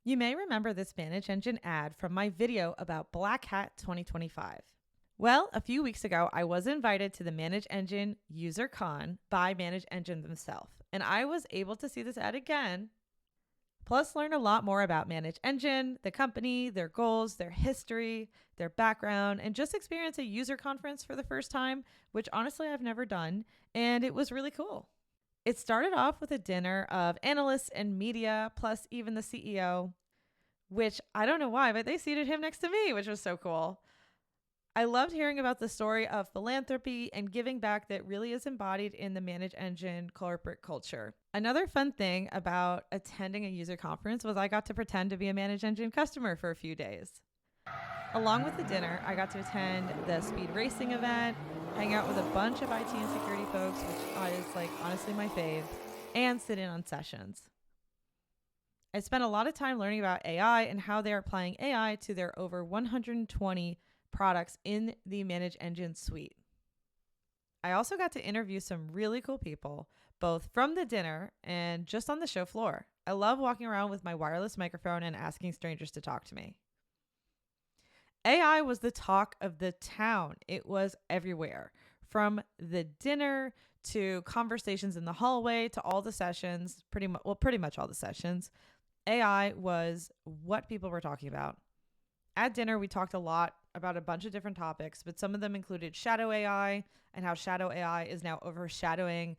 You may remember this ManageEngine ad from my video about Black Hat 2025. Well, a few weeks ago, I was invited to the ManageEngine UserConf by ManageEngine themselves, and I was able to see this ad again, plus learn a lot more about ManageEngine, the company, their goals, their history, their background, and just experience a user conference for the first time, which honestly I've never done, and it was really cool. It started off with a dinner of analysts and media, plus even the CEO, which I don't know why, but they seated him next to me, which was so cool. I loved hearing about the story of philanthropy and giving back that really is embodied in the ManageEngine corporate culture. Another fun thing about attending a user conference was I got to pretend to be a ManageEngine customer for a few days. Along with the dinner, I got to attend the speed racing event, hang out with a bunch of IT and security folks, which is like honestly my fave, and sit in on sessions. I spent a lot of time learning about AI and how they are applying AI to their over 120 products in the ManageEngine suite. I also got to interview some really cool people, both from the dinner and just on the show floor. I love walking around with my wireless microphone and asking strangers to talk to me. AI was the talk of the town. It was everywhere, from the dinner to conversations in the hallway to all the sessions, pretty much all the sessions. AI was what people were talking about. At dinner, we talked a lot about a bunch of different topics, but some of them included shadow AI and how shadow AI is now overshadowing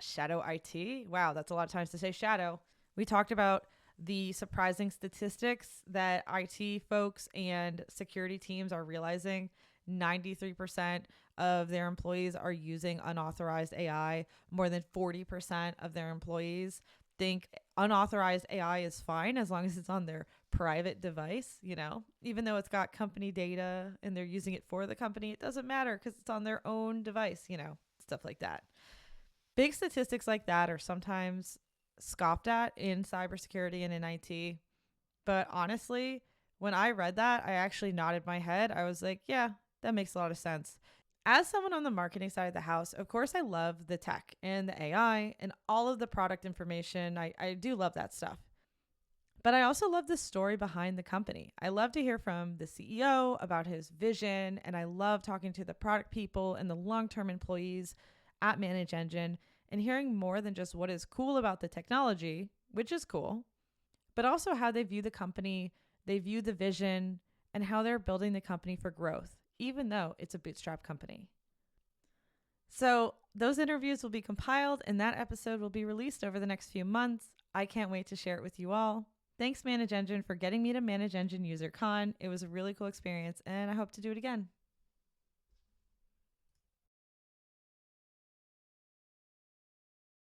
shadow IT. Wow, that's a lot of times to say shadow. We talked about the surprising statistics that IT folks and security teams are realizing. 93% of their employees are using unauthorized AI. More than 40% of their employees think unauthorized AI is fine as long as it's on their private device, even though it's got company data and they're using it for the company, it doesn't matter because it's on their own device, stuff like that. Big statistics like that are sometimes scoffed at in cybersecurity and in IT. But honestly, when I read that, I actually nodded my head. I was like, yeah, that makes a lot of sense. As someone on the marketing side of the house, of course, I love the tech and the AI and all of the product information. I do love that stuff. But I also love the story behind the company. I love to hear from the CEO about his vision, and I love talking to the product people and the long-term employees at ManageEngine and hearing more than just what is cool about the technology, which is cool, but also how they view the company, they view the vision, and how they're building the company for growth, even though it's a bootstrap company. So those interviews will be compiled and that episode will be released over the next few months. I can't wait to share it with you all. Thanks, ManageEngine, for getting me to ManageEngine UserConf. It was a really cool experience and I hope to do it again.